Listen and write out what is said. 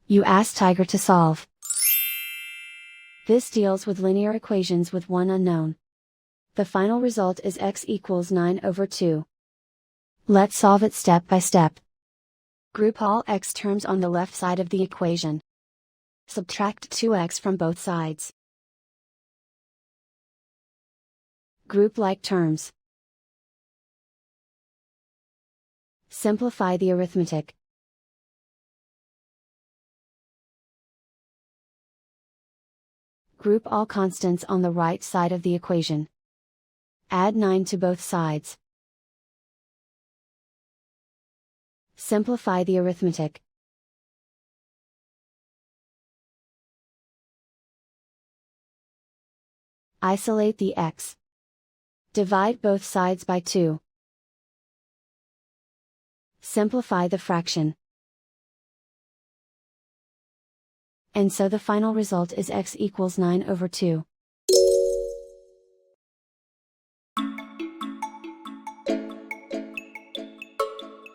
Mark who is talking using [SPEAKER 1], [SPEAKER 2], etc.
[SPEAKER 1] You ask Tiger to solve. This deals with linear equations with one unknown. The final result is x equals 9 over 2. Let's solve it step by step. Group all x terms on the left side of the equation. Subtract 2x from both sides. Group like terms. Simplify the arithmetic. Group all constants on the right side of the equation. Add 9 to both sides. Simplify the arithmetic. Isolate the x. Divide both sides by 2. Simplify the fraction. And so the final result is x equals 9 over 2.